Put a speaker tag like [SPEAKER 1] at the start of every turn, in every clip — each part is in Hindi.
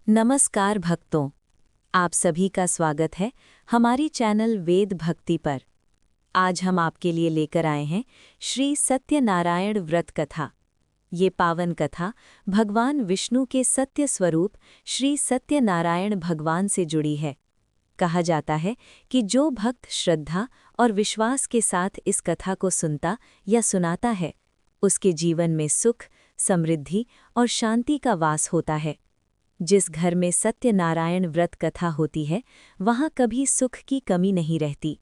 [SPEAKER 1] नमस्कार भक्तों, आप सभी का स्वागत है हमारी चैनल वेद भक्ति पर। आज हम आपके लिए लेकर आए हैं श्री सत्यनारायण व्रत कथा। ये पावन कथा भगवान विष्णु के सत्य स्वरूप श्री सत्यनारायण भगवान से जुड़ी है। कहा जाता है कि जो भक्त श्रद्धा और विश्वास के साथ इस कथा को सुनता या सुनाता है, उसके जीवन में सुख, समृद्धि और शांति का वास होता है। जिस घर में सत्यनारायण व्रत कथा होती है, वहाँ कभी सुख की कमी नहीं रहती।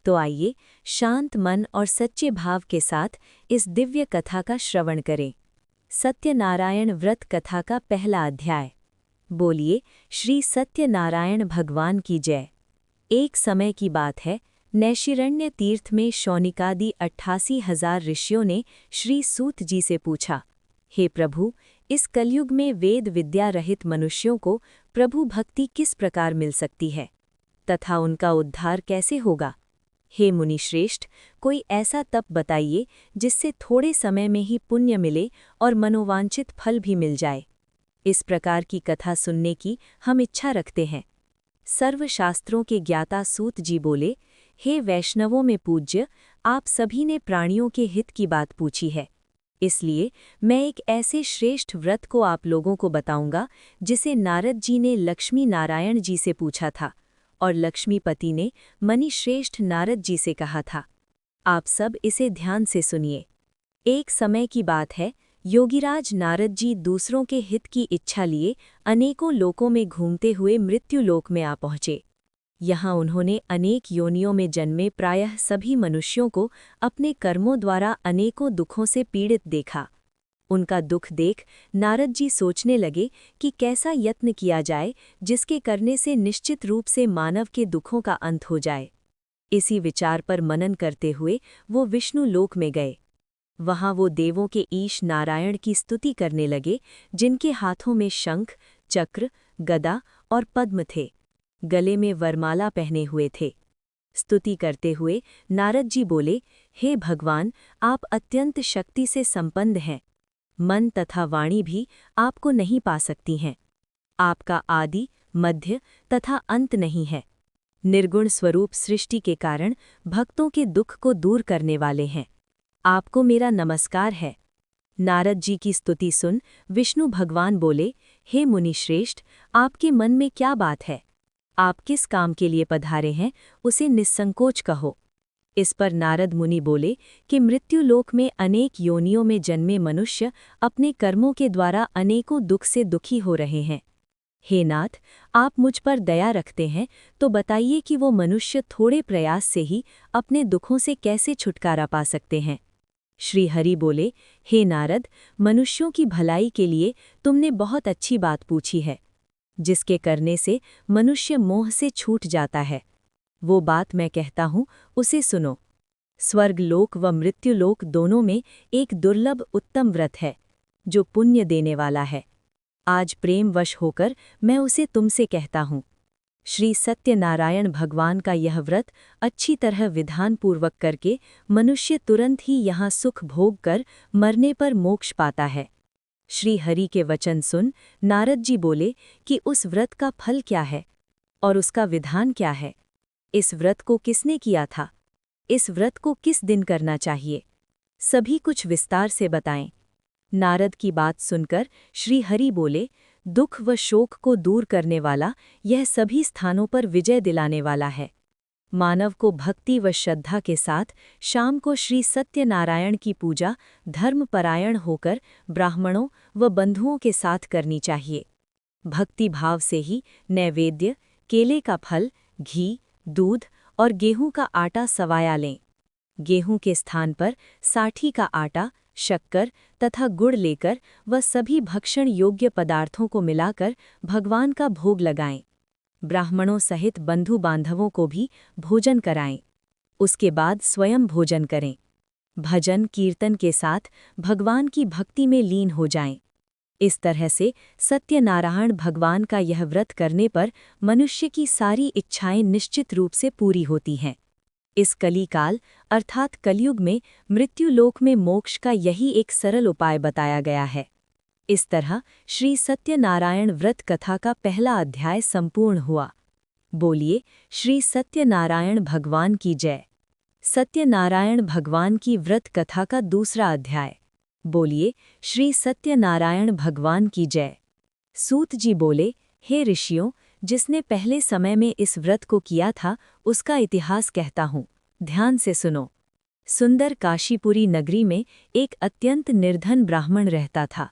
[SPEAKER 1] तो आइए शांत मन और सच्चे भाव के साथ इस दिव्य कथा का श्रवण करें। सत्यनारायण व्रत कथा का पहला अध्याय। बोलिए श्री सत्यनारायण भगवान की जय। एक समय की बात है, नैशिरण्य तीर्थ में शौनिकादि 88,000 ऋषियों ने श्री सूत जी से पूछा, हे प्रभु, इस कलयुग में वेद विद्या रहित मनुष्यों को प्रभु भक्ति किस प्रकार मिल सकती है तथा उनका उद्धार कैसे होगा? हे मुनिश्रेष्ठ, कोई ऐसा तप बताइए जिससे थोड़े समय में ही पुण्य मिले और मनोवांछित फल भी मिल जाए। इस प्रकार की कथा सुनने की हम इच्छा रखते हैं। सर्वशास्त्रों के ज्ञाता सूत जी बोले, हे वैष्णवों में पूज्य, आप सभी ने प्राणियों के हित की बात पूछी है, इसलिए मैं एक ऐसे श्रेष्ठ व्रत को आप लोगों को बताऊंगा जिसे नारद जी ने लक्ष्मी नारायण जी से पूछा था और लक्ष्मीपति ने मणिश्रेष्ठ नारद जी से कहा था। आप सब इसे ध्यान से सुनिए। एक समय की बात है, योगीराज नारद जी दूसरों के हित की इच्छा लिए अनेकों लोकों में घूमते हुए मृत्युलोक में आ पहुँचे। यहाँ उन्होंने अनेक योनियों में जन्मे प्रायः सभी मनुष्यों को अपने कर्मों द्वारा अनेकों दुखों से पीड़ित देखा। उनका दुख देख नारद जी सोचने लगे कि कैसा यत्न किया जाए जिसके करने से निश्चित रूप से मानव के दुखों का अंत हो जाए। इसी विचार पर मनन करते हुए वो विष्णु लोक में गए। वहाँ वो देवों के ईश नारायण की स्तुति करने लगे, जिनके हाथों में शंख, चक्र, गदा और पद्म थे। गले में वरमाला पहने हुए थे। स्तुति करते हुए नारद जी बोले, हे भगवान, आप अत्यंत शक्ति से संपन्न हैं। मन तथा वाणी भी आपको नहीं पा सकती हैं। आपका आदि, मध्य तथा अंत नहीं है। निर्गुण स्वरूप सृष्टि के कारण भक्तों के दुख को दूर करने वाले हैं। आपको मेरा नमस्कार है। नारद जी की स्तुति सुन विष्णु भगवान बोले, हे मुनिश्रेष्ठ, आपके मन में क्या बात है? आप किस काम के लिए पधारे हैं, उसे निस्संकोच कहो। इस पर नारद मुनि बोले कि मृत्युलोक में अनेक योनियों में जन्मे मनुष्य अपने कर्मों के द्वारा अनेकों दुख से दुखी हो रहे हैं। हे नाथ, आप मुझ पर दया रखते हैं तो बताइए कि वो मनुष्य थोड़े प्रयास से ही अपने दुखों से कैसे छुटकारा पा सकते हैं। श्री हरि बोले, हे नारद, मनुष्यों की भलाई के लिए तुमने बहुत अच्छी बात पूछी है, जिसके करने से मनुष्य मोह से छूट जाता है। वो बात मैं कहता हूँ, उसे सुनो। स्वर्गलोक व मृत्युलोक दोनों में एक दुर्लभ उत्तम व्रत है, जो पुण्य देने वाला है। आज प्रेमवश होकर मैं उसे तुमसे कहता हूँ। श्री सत्यनारायण भगवान का यह व्रत अच्छी तरह विधानपूर्वक करके मनुष्य तुरंत ही यहाँ सुख भोग कर मरने पर मोक्ष पाता है। श्री हरि के वचन सुन नारद जी बोले कि उस व्रत का फल क्या है और उसका विधान क्या है? इस व्रत को किसने किया था? इस व्रत को किस दिन करना चाहिए? सभी कुछ विस्तार से बताएं। नारद की बात सुनकर श्री हरि बोले, दुख व शोक को दूर करने वाला, यह सभी स्थानों पर विजय दिलाने वाला है। मानव को भक्ति व श्रद्धा के साथ शाम को श्री सत्यनारायण की पूजा धर्मपरायण होकर ब्राह्मणों व बंधुओं के साथ करनी चाहिए। भक्ति भाव से ही नैवेद्य, केले का फल, घी, दूध और गेहूं का आटा सवाया लें। गेहूं के स्थान पर साठी का आटा, शक्कर तथा गुड़ लेकर व सभी भक्षण योग्य पदार्थों को मिलाकर भगवान का भोग लगाएं। ब्राह्मणों सहित बंधु बांधवों को भी भोजन कराएं। उसके बाद स्वयं भोजन करें। भजन कीर्तन के साथ भगवान की भक्ति में लीन हो जाएं। इस तरह से सत्यनारायण भगवान का यह व्रत करने पर मनुष्य की सारी इच्छाएं निश्चित रूप से पूरी होती हैं। इस कलिकाल अर्थात कलयुग में मृत्युलोक में मोक्ष का यही एक सरल उपाय बताया गया है। इस तरह श्री सत्यनारायण व्रत कथा का पहला अध्याय संपूर्ण हुआ। बोलिए श्री सत्यनारायण भगवान की जय। सत्यनारायण भगवान की व्रत कथा का दूसरा अध्याय। बोलिए श्री सत्यनारायण भगवान की जय। सूत जी बोले, हे ऋषियों, जिसने पहले समय में इस व्रत को किया था उसका इतिहास कहता हूँ, ध्यान से सुनो। सुंदर काशीपुरी नगरी में एक अत्यंत निर्धन ब्राह्मण रहता था।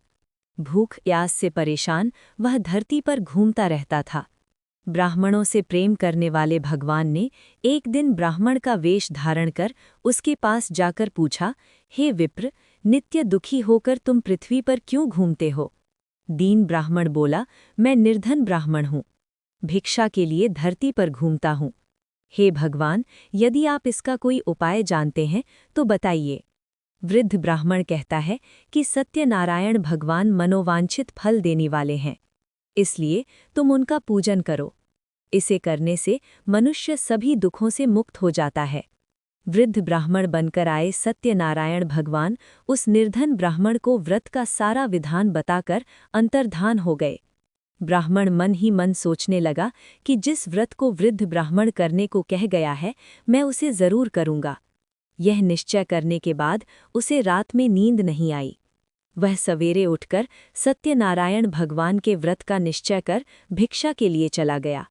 [SPEAKER 1] भूख प्यास से परेशान वह धरती पर घूमता रहता था। ब्राह्मणों से प्रेम करने वाले भगवान ने एक दिन ब्राह्मण का वेश धारण कर उसके पास जाकर पूछा, हे विप्र, नित्य दुखी होकर तुम पृथ्वी पर क्यों घूमते हो? दीन ब्राह्मण बोला, मैं निर्धन ब्राह्मण हूँ, भिक्षा के लिए धरती पर घूमता हूँ। हे भगवान, यदि आप इसका कोई उपाय जानते हैं तो बताइए। वृद्ध ब्राह्मण कहता है कि सत्यनारायण भगवान मनोवांछित फल देने वाले हैं, इसलिए तुम उनका पूजन करो। इसे करने से मनुष्य सभी दुखों से मुक्त हो जाता है। वृद्ध ब्राह्मण बनकर आए सत्यनारायण भगवान उस निर्धन ब्राह्मण को व्रत का सारा विधान बताकर अंतर्धान हो गए। ब्राह्मण मन ही मन सोचने लगा कि जिस व्रत को वृद्ध ब्राह्मण करने को कह गया है, मैं उसे जरूर करूंगा। यह निश्चय करने के बाद उसे रात में नींद नहीं आई। वह सवेरे उठकर सत्यनारायण भगवान के व्रत का निश्चय कर भिक्षा के लिए चला गया।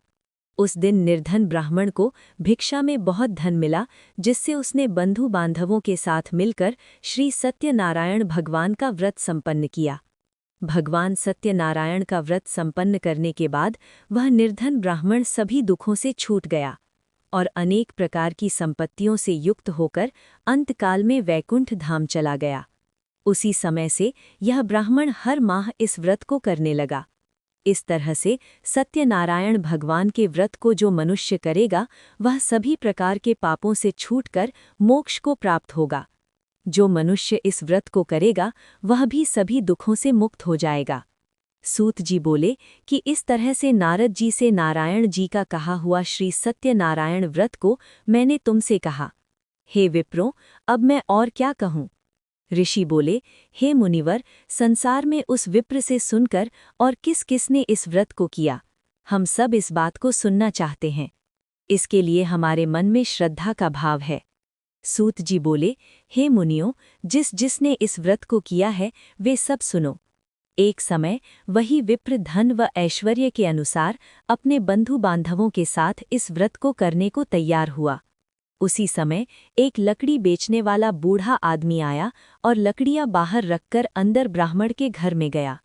[SPEAKER 1] उस दिन निर्धन ब्राह्मण को भिक्षा में बहुत धन मिला, जिससे उसने बंधु बांधवों के साथ मिलकर श्री सत्यनारायण भगवान का व्रत संपन्न किया। भगवान सत्यनारायण का व्रत संपन्न करने के बाद वह निर्धन ब्राह्मण सभी दुखों से छूट गया और अनेक प्रकार की संपत्तियों से युक्त होकर अंतकाल में वैकुंठ धाम चला गया। उसी समय से यह ब्राह्मण हर माह इस व्रत को करने लगा। इस तरह से सत्यनारायण भगवान के व्रत को जो मनुष्य करेगा वह सभी प्रकार के पापों से छूटकर मोक्ष को प्राप्त होगा। जो मनुष्य इस व्रत को करेगा वह भी सभी दुखों से मुक्त हो जाएगा। सूत जी बोले कि इस तरह से नारद जी से नारायण जी का कहा हुआ श्री सत्यनारायण व्रत को मैंने तुमसे कहा। हे विप्रों, अब मैं और क्या कहूँ? ऋषि बोले, हे मुनिवर, संसार में उस विप्र से सुनकर और किस किसने इस व्रत को किया, हम सब इस बात को सुनना चाहते हैं। इसके लिए हमारे मन में श्रद्धा का भाव है। सूत जी बोले, हे मुनियों, जिसने इस व्रत को किया है वे सब सुनो। एक समय वही विप्र धन व ऐश्वर्य के अनुसार अपने बंधु बांधवों के साथ इस व्रत को करने को तैयार हुआ। उसी समय एक लकड़ी बेचने वाला बूढ़ा आदमी आया और लकड़ियां बाहर रखकर अंदर ब्राह्मण के घर में गया।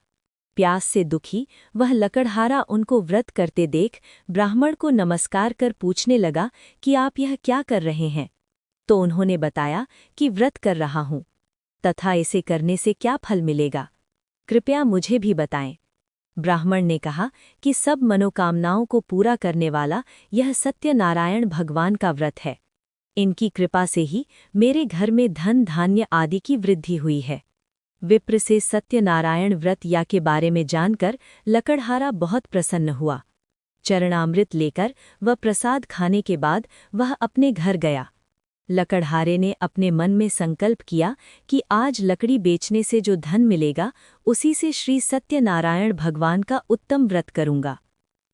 [SPEAKER 1] प्यास से दुखी वह लकड़हारा उनको व्रत करते देख ब्राह्मण को नमस्कार कर पूछने लगा कि आप यह क्या कर रहे हैं? तो उन्होंने बताया कि व्रत कर रहा हूँ तथा इसे करने से क्या फल मिलेगा, कृपया मुझे भी बताएं। ब्राह्मण ने कहा कि सब मनोकामनाओं को पूरा करने वाला यह सत्यनारायण भगवान का व्रत है। इनकी कृपा से ही मेरे घर में धन धान्य आदि की वृद्धि हुई है। विप्र से सत्यनारायण व्रत या के बारे में जानकर लकड़हारा बहुत प्रसन्न हुआ। चरणामृत लेकर व प्रसाद खाने के बाद वह अपने घर गया। लकड़हारे ने अपने मन में संकल्प किया कि आज लकड़ी बेचने से जो धन मिलेगा उसी से श्री सत्यनारायण भगवान का उत्तम व्रत करूंगा।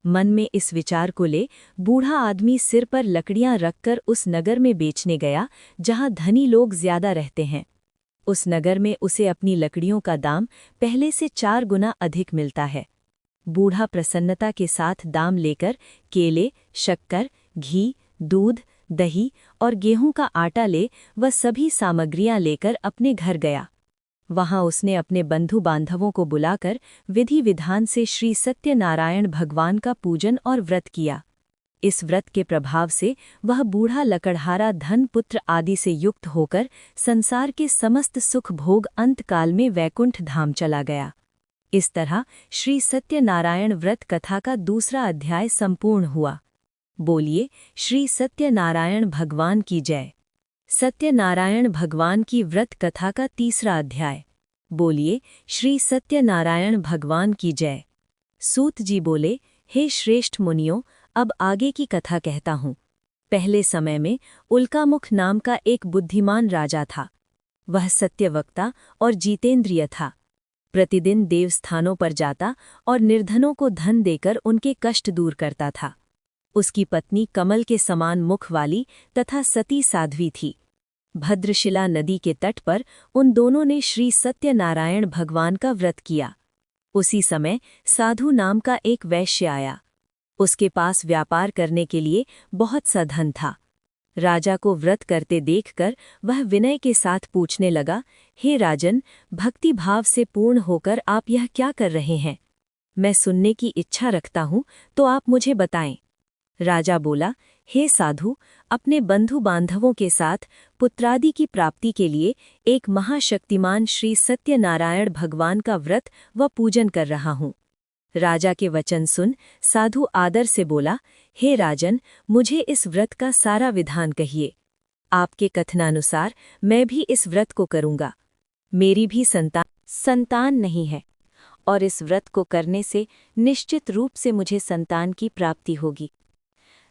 [SPEAKER 1] मन में इस विचार को ले बूढ़ा आदमी सिर पर लकड़ियां रखकर उस नगर में बेचने गया जहां धनी लोग ज्यादा रहते हैं। उस नगर में उसे अपनी लकड़ियों का दाम पहले से 4 गुना अधिक मिलता है। बूढ़ा प्रसन्नता के साथ दाम लेकर केले, शक्कर, घी, दूध, दही और गेहूं का आटा ले वह सभी सामग्रियां लेकर अपने घर गया। वहां उसने अपने बंधु बांधवों को बुलाकर विधि विधान से श्री सत्यनारायण भगवान का पूजन और व्रत किया। इस व्रत के प्रभाव से वह बूढ़ा लकड़हारा धन पुत्र आदि से युक्त होकर संसार के समस्त सुख भोग अंतकाल में वैकुंठ धाम चला गया। इस तरह श्री सत्यनारायण व्रत कथा का दूसरा अध्याय संपूर्ण हुआ। बोलिए श्री सत्यनारायण भगवान की जय। सत्यनारायण भगवान की व्रत कथा का तीसरा अध्याय। बोलिए श्री सत्यनारायण भगवान की जय। सूत जी बोले, हे श्रेष्ठ मुनियों, अब आगे की कथा कहता हूँ। पहले समय में उल्कामुख नाम का एक बुद्धिमान राजा था। वह सत्यवक्ता और जितेंद्रिय था। प्रतिदिन देवस्थानों पर जाता और निर्धनों को धन देकर उनके कष्ट दूर करता था। उसकी पत्नी कमल के समान मुख वाली तथा सती साध्वी थी। भद्रशिला नदी के तट पर उन दोनों ने श्री सत्यनारायण भगवान का व्रत किया। उसी समय साधु नाम का एक वैश्य आया। उसके पास व्यापार करने के लिए बहुत सा धन था। राजा को व्रत करते देखकर वह विनय के साथ पूछने लगा, हे राजन, भक्ति भाव से पूर्ण होकर आप यह क्या कर रहे हैं? मैं सुनने की इच्छा रखता हूँ, तो आप मुझे बताएं। राजा बोला, हे साधु, अपने बंधु बांधवों के साथ पुत्रादि की प्राप्ति के लिए एक महाशक्तिमान श्री सत्यनारायण भगवान का व्रत व पूजन कर रहा हूँ। राजा के वचन सुन साधु आदर से बोला, हे राजन, मुझे इस व्रत का सारा विधान कहिए। आपके कथनानुसार मैं भी इस व्रत को करूंगा। मेरी भी संतान नहीं है और इस व्रत को करने से निश्चित रूप से मुझे संतान की प्राप्ति होगी।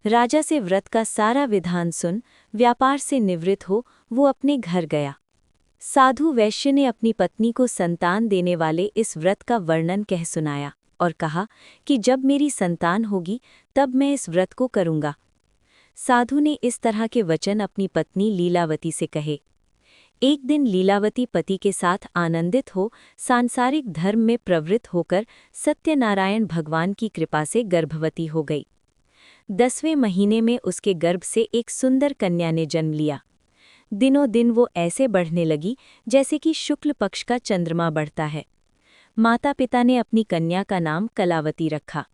[SPEAKER 1] राजा से व्रत का सारा विधान सुन व्यापार से निवृत्त हो वो अपने घर गया। साधु वैश्य ने अपनी पत्नी को संतान देने वाले इस व्रत का वर्णन कह सुनाया और कहा कि जब मेरी संतान होगी तब मैं इस व्रत को करूंगा। साधु ने इस तरह के वचन अपनी पत्नी लीलावती से कहे। एक दिन लीलावती पति के साथ आनंदित हो सांसारिक धर्म में प्रवृत्त होकर सत्यनारायण भगवान की कृपा से गर्भवती हो गई। 10वें महीने में उसके गर्भ से एक सुंदर कन्या ने जन्म लिया। दिनों दिन वो ऐसे बढ़ने लगी जैसे कि शुक्ल पक्ष का चंद्रमा बढ़ता है। माता पिता ने अपनी कन्या का नाम कलावती रखा।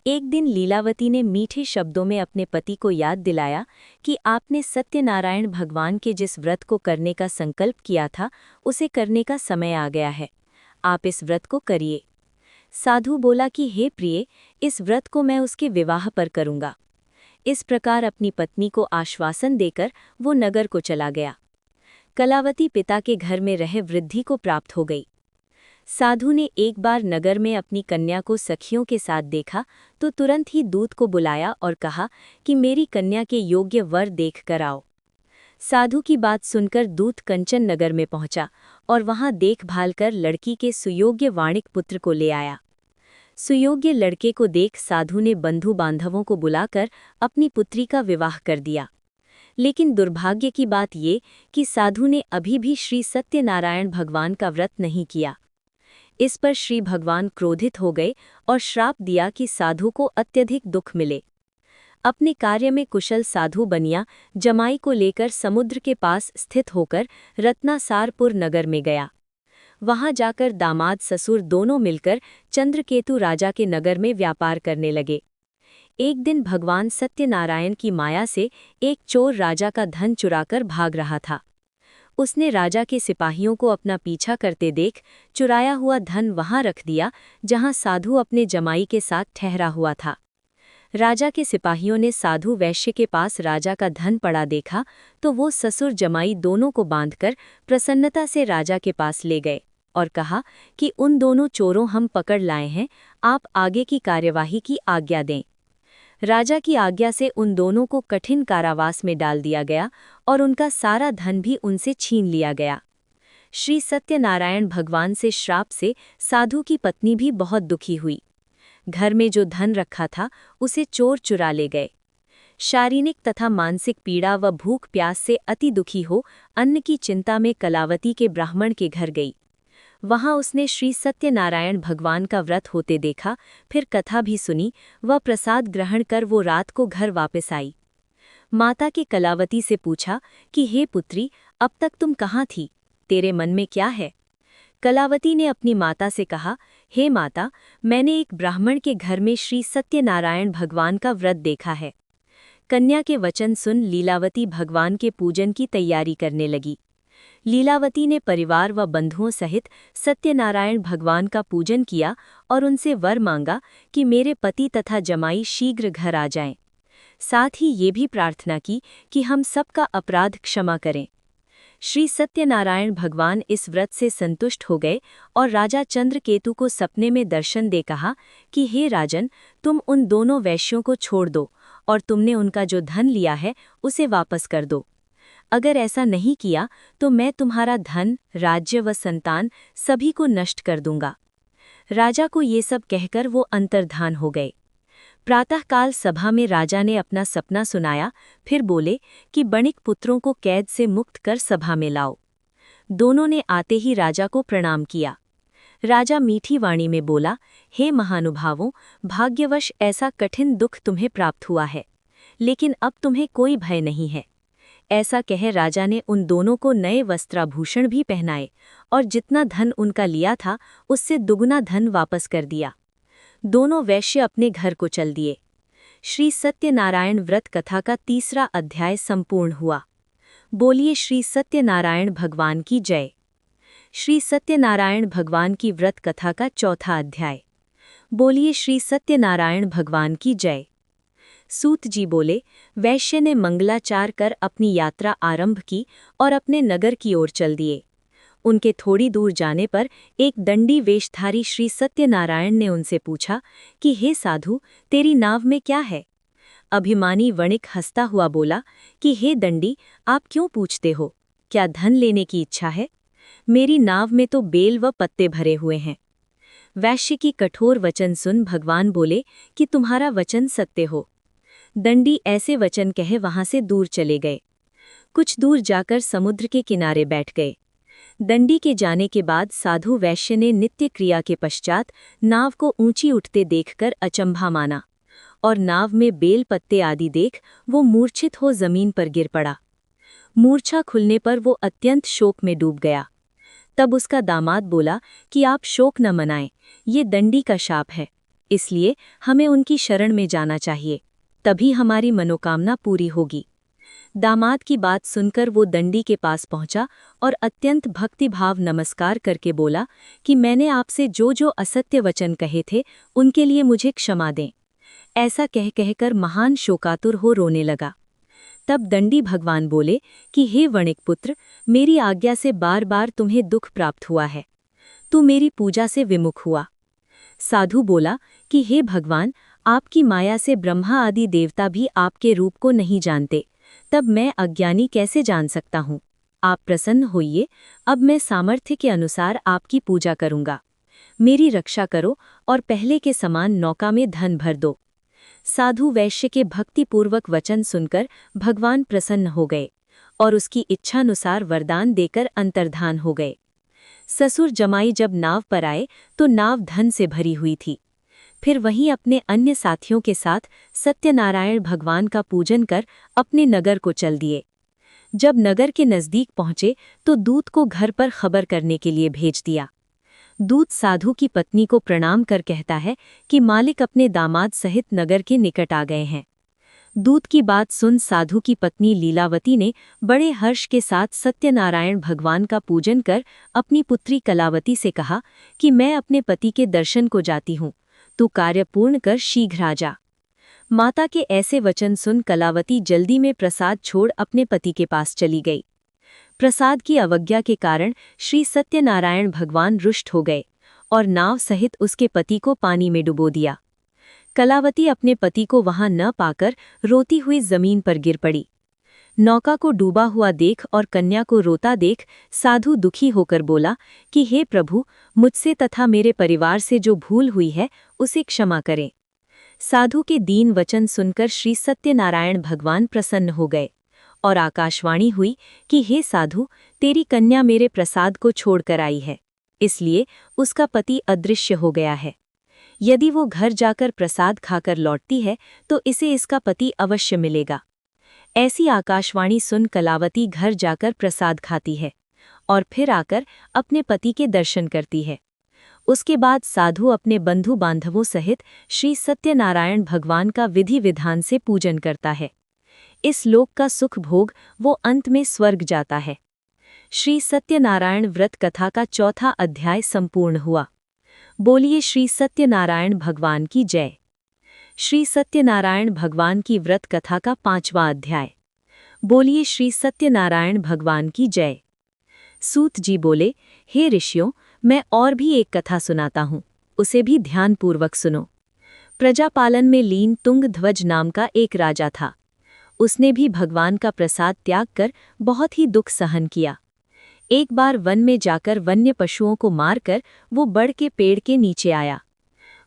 [SPEAKER 1] एक दिन लीलावती ने मीठे शब्दों में अपने पति को याद दिलाया कि आपने सत्यनारायण भगवान के जिस व्रत को करने का संकल्प किया था उसे करने का समय आ गया है। आप इस व्रत को करिए। साधु बोला कि हे प्रिय, इस व्रत को मैं उसके विवाह पर करूंगा। इस प्रकार अपनी पत्नी को आश्वासन देकर वो नगर को चला गया। कलावती पिता के घर में रह वृद्धि को प्राप्त हो गई। साधु ने एक बार नगर में अपनी कन्या को सखियों के साथ देखा तो तुरंत ही दूत को बुलाया और कहा कि मेरी कन्या के योग्य वर देख कर आओ। साधु की बात सुनकर दूत कंचन नगर में पहुंचा और वहां देखभाल कर लड़की के सुयोग्य वाणिक पुत्र को ले आया। सुयोग्य लड़के को देख साधु ने बंधु बांधवों को बुलाकर अपनी पुत्री का विवाह कर दिया। लेकिन दुर्भाग्य की बात ये कि साधु ने अभी भी श्री सत्यनारायण भगवान का व्रत नहीं किया। इस पर श्री भगवान क्रोधित हो गए और श्राप दिया कि साधु को अत्यधिक दुख मिले। अपने कार्य में कुशल साधु बनिया जमाई को लेकर समुद्र के पास स्थित होकर रत्नासारपुर नगर में गया। वहां जाकर दामाद ससुर दोनों मिलकर चंद्रकेतु राजा के नगर में व्यापार करने लगे। एक दिन भगवान सत्यनारायण की माया से एक चोर राजा का धन चुराकर भाग रहा था। उसने राजा के सिपाहियों को अपना पीछा करते देख चुराया हुआ धन वहां रख दिया जहां साधु अपने जमाई के साथ ठहरा हुआ था। राजा के सिपाहियों ने साधु वैश्य के पास राजा का धन पड़ा देखा तो वो ससुर जमाई दोनों को बांधकर प्रसन्नता से राजा के पास ले गए और कहा कि उन दोनों चोरों हम पकड़ लाए हैं, आप आगे की कार्यवाही की आज्ञा दें। राजा की आज्ञा से उन दोनों को कठिन कारावास में डाल दिया गया और उनका सारा धन भी उनसे छीन लिया गया। श्री सत्यनारायण भगवान से श्राप से साधु की पत्नी भी बहुत दुखी हुई। घर में जो धन रखा था उसे चोर चुरा ले गए। शारीरिक तथा मानसिक पीड़ा व भूख प्यास से अति दुखी हो अन्न की चिंता में कलावती के ब्राह्मण के घर गई। वहां उसने श्री सत्यनारायण भगवान का व्रत होते देखा, फिर कथा भी सुनी व प्रसाद ग्रहण कर वो रात को घर वापस आई। माता के कलावती से पूछा कि हे पुत्री, अब तक तुम कहाँ थी, तेरे मन में क्या है? कलावती ने अपनी माता से कहा, हे माता, मैंने एक ब्राह्मण के घर में श्री सत्यनारायण भगवान का व्रत देखा है। कन्या के वचन सुन लीलावती भगवान के पूजन की तैयारी करने लगी। लीलावती ने परिवार व बंधुओं सहित सत्यनारायण भगवान का पूजन किया और उनसे वर मांगा कि मेरे पति तथा जमाई शीघ्र घर आ जाएं। साथ ही ये भी प्रार्थना की कि हम सबका अपराध क्षमा करें। श्री सत्यनारायण भगवान इस व्रत से संतुष्ट हो गए और राजा चंद्रकेतु को सपने में दर्शन दे कहा कि हे राजन, तुम उन दोनों वैश्यों को छोड़ दो और तुमने उनका जो धन लिया है उसे वापस कर दो। अगर ऐसा नहीं किया तो मैं तुम्हारा धन, राज्य व संतान सभी को नष्ट कर दूंगा। राजा को ये सब कहकर वो अंतर्धान हो गए। प्रातःकाल सभा में राजा ने अपना सपना सुनाया, फिर बोले कि बणिक पुत्रों को कैद से मुक्त कर सभा में लाओ। दोनों ने आते ही राजा को प्रणाम किया। राजा मीठी वाणी में बोला, हे महानुभावों, भाग्यवश ऐसा कठिन दुख तुम्हें प्राप्त हुआ है, लेकिन अब तुम्हें कोई भय नहीं है। ऐसा कह राजा ने उन दोनों को नए वस्त्राभूषण भी पहनाए और जितना धन उनका लिया था उससे दुगुना धन वापस कर दिया। दोनों वैश्य अपने घर को चल दिए। श्री सत्यनारायण व्रत कथा का 3रा अध्याय संपूर्ण हुआ। बोलिए श्री सत्यनारायण भगवान की जय। श्री सत्यनारायण भगवान की व्रत कथा का 4था अध्याय। बोलिए श्री सत्यनारायण भगवान की जय। सूत जी बोले, वैश्य ने मंगलाचार कर अपनी यात्रा आरंभ की और अपने नगर की ओर चल दिए। उनके थोड़ी दूर जाने पर एक दंडी वेशधारी श्री सत्यनारायण ने उनसे पूछा कि हे साधु, तेरी नाव में क्या है? अभिमानी वणिक हंसता हुआ बोला कि हे दंडी, आप क्यों पूछते हो? क्या धन लेने की इच्छा है? मेरी नाव में तो बेल व पत्ते भरे हुए हैं। वैश्य की कठोर वचन सुन भगवान बोले कि तुम्हारा वचन सत्य हो। दंडी ऐसे वचन कहे वहां से दूर चले गए। कुछ दूर जाकर समुद्र के किनारे बैठ गए। दंडी के जाने के बाद साधु वैश्य ने नित्य क्रिया के पश्चात नाव को ऊंची उठते देखकर अचंभा माना और नाव में बेल पत्ते आदि देख वो मूर्छित हो जमीन पर गिर पड़ा। मूर्छा खुलने पर वो अत्यंत शोक में डूब गया। तब उसका दामाद बोला कि आप शोक न मनाएं, ये दंडी का शाप है, इसलिए हमें उनकी शरण में जाना चाहिए, तभी हमारी मनोकामना पूरी होगी। दामाद की बात सुनकर वो दंडी के पास पहुंचा और अत्यंत भक्तिभाव नमस्कार करके बोला कि मैंने आपसे जो जो असत्य वचन कहे थे उनके लिए मुझे क्षमा दें। ऐसा कहकर महान शोकातुर हो रोने लगा। तब दंडी भगवान बोले कि हे वणिक पुत्र, मेरी आज्ञा से बार बार तुम्हें दुख प्राप्त हुआ है, तू मेरी पूजा से विमुख हुआ। साधु बोला कि हे भगवान, आपकी माया से ब्रह्मा आदि देवता भी आपके रूप को नहीं जानते, तब मैं अज्ञानी कैसे जान सकता हूँ? आप प्रसन्न होइए, अब मैं सामर्थ्य के अनुसार आपकी पूजा करूँगा। मेरी रक्षा करो और पहले के समान नौका में धन भर दो। साधु वैश्य के भक्तिपूर्वक वचन सुनकर भगवान प्रसन्न हो गए और उसकी इच्छानुसार वरदान देकर अंतर्धान हो गए। ससुर जमाई जब नाव पर आए तो नाव धन से भरी हुई थी। फिर वहीं अपने अन्य साथियों के साथ सत्यनारायण भगवान का पूजन कर अपने नगर को चल दिए। जब नगर के नजदीक पहुंचे तो दूत को घर पर खबर करने के लिए भेज दिया। दूत साधु की पत्नी को प्रणाम कर कहता है कि मालिक अपने दामाद सहित नगर के निकट आ गए हैं। दूत की बात सुन साधु की पत्नी लीलावती ने बड़े हर्ष के साथ सत्यनारायण भगवान का पूजन कर अपनी पुत्री कलावती से कहा कि मैं अपने पति के दर्शन को जाती हूँ, तू कार्य पूर्ण कर शीघ्र आ जा। माता के ऐसे वचन सुन कलावती जल्दी में प्रसाद छोड़ अपने पति के पास चली गई। प्रसाद की अवज्ञा के कारण श्री सत्यनारायण भगवान रुष्ट हो गए और नाव सहित उसके पति को पानी में डुबो दिया। कलावती अपने पति को वहां न पाकर रोती हुई जमीन पर गिर पड़ी। नौका को डूबा हुआ देख और कन्या को रोता देख साधु दुखी होकर बोला कि हे प्रभु, मुझसे तथा मेरे परिवार से जो भूल हुई है उसे क्षमा करें। साधु के दीन वचन सुनकर श्री सत्यनारायण भगवान प्रसन्न हो गए और आकाशवाणी हुई कि हे साधु, तेरी कन्या मेरे प्रसाद को छोड़कर आई है, इसलिए उसका पति अदृश्य हो गया है। यदि वो घर जाकर प्रसाद खाकर लौटती है तो इसे इसका पति अवश्य मिलेगा। ऐसी आकाशवाणी सुन कलावती घर जाकर प्रसाद खाती है और फिर आकर अपने पति के दर्शन करती है। उसके बाद साधु अपने बंधु बांधवों सहित श्री सत्यनारायण भगवान का विधि विधान से पूजन करता है। इस लोक का सुख भोग वो अंत में स्वर्ग जाता है। श्री सत्यनारायण व्रत कथा का 4था अध्याय संपूर्ण हुआ। बोलिए श्री सत्यनारायण भगवान की जय। श्री सत्यनारायण भगवान की व्रत कथा का 5वां अध्याय। बोलिए श्री सत्यनारायण भगवान की जय। सूत जी बोले, हे ऋषियों, मैं और भी एक कथा सुनाता हूँ, उसे भी ध्यानपूर्वक सुनो। प्रजापालन में लीन तुंगध्वज नाम का एक राजा था। उसने भी भगवान का प्रसाद त्याग कर बहुत ही दुख सहन किया। एक बार वन में जाकर वन्य पशुओं को मारकर वो बड़ के पेड़ के नीचे आया।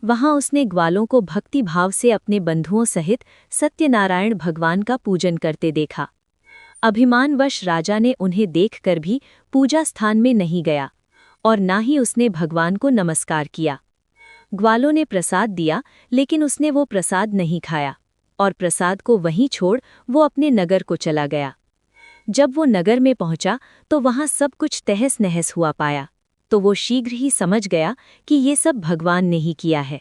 [SPEAKER 1] वहां उसने ग्वालों को भक्ति भाव से अपने बंधुओं सहित सत्यनारायण भगवान का पूजन करते देखा। अभिमानवश राजा ने उन्हें देखकर भी पूजा स्थान में नहीं गया और ना ही उसने भगवान को नमस्कार किया। ग्वालों ने प्रसाद दिया, लेकिन उसने वो प्रसाद नहीं खाया और प्रसाद को वहीं छोड़ वो अपने नगर को चला गया। जब वो नगर में पहुंचा तो वहां सब कुछ तहस नहस हुआ पाया, तो वो शीघ्र ही समझ गया कि ये सब भगवान ने ही किया है।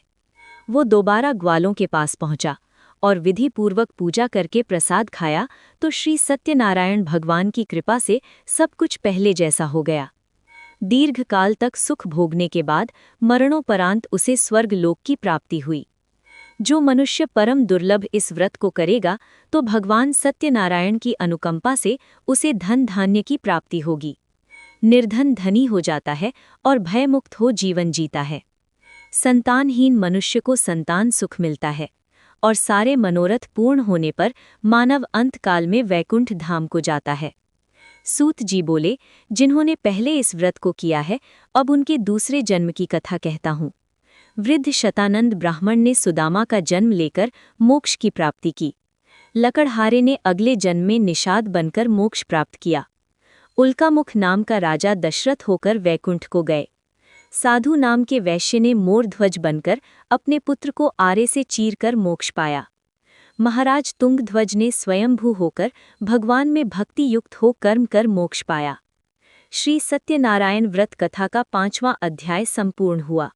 [SPEAKER 1] वो दोबारा ग्वालों के पास पहुंचा और विधिपूर्वक पूजा करके प्रसाद खाया तो श्री सत्यनारायण भगवान की कृपा से सब कुछ पहले जैसा हो गया। दीर्घकाल तक सुख भोगने के बाद मरणोपरांत उसे स्वर्गलोक की प्राप्ति हुई। जो मनुष्य परम दुर्लभ इस व्रत को करेगा तो भगवान सत्यनारायण की अनुकंपा से उसे धन धान्य की प्राप्ति होगी। निर्धन धनी हो जाता है और भयमुक्त हो जीवन जीता है। संतानहीन मनुष्य को संतान सुख मिलता है और सारे मनोरथ पूर्ण होने पर मानव अंतकाल में वैकुंठ धाम को जाता है। सूत जी बोले, जिन्होंने पहले इस व्रत को किया है, अब उनके दूसरे जन्म की कथा कहता हूँ। वृद्ध शतानंद ब्राह्मण ने सुदामा का जन्म लेकर मोक्ष की प्राप्ति की। लकड़हारे ने अगले जन्म में निषाद बनकर मोक्ष प्राप्त किया। उल्कामुख नाम का राजा दशरथ होकर वैकुंठ को गए। साधु नाम के वैश्य ने मोरध्वज बनकर अपने पुत्र को आरे से चीरकर मोक्ष पाया। महाराज तुंगध्वज ने स्वयंभू होकर भगवान में भक्ति युक्त हो कर्म कर मोक्ष पाया। श्री सत्यनारायण व्रत कथा का 5वां अध्याय संपूर्ण हुआ।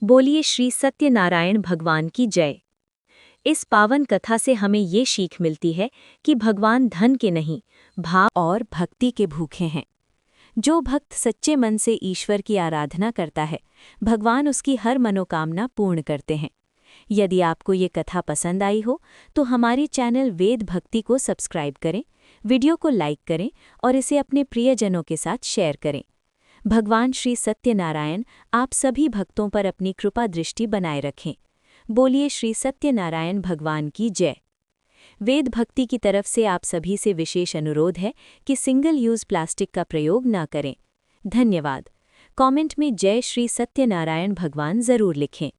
[SPEAKER 1] बोलिए श्री सत्यनारायण भगवान की जय। इस पावन कथा से हमें ये सीख मिलती है कि भगवान धन के नहीं, भाव और भक्ति के भूखे हैं। जो भक्त सच्चे मन से ईश्वर की आराधना करता है, भगवान उसकी हर मनोकामना पूर्ण करते हैं। यदि आपको ये कथा पसंद आई हो तो हमारे चैनल वेद भक्ति को सब्सक्राइब करें, वीडियो को लाइक करें और इसे अपने प्रियजनों के साथ शेयर करें। भगवान श्री सत्यनारायण आप सभी भक्तों पर अपनी कृपा दृष्टि बनाए रखें। बोलिए श्री सत्यनारायण भगवान की जय। वेद भक्ति की तरफ से आप सभी से विशेष अनुरोध है कि सिंगल यूज प्लास्टिक का प्रयोग न करें। धन्यवाद। कमेंट में जय श्री सत्यनारायण भगवान जरूर लिखें।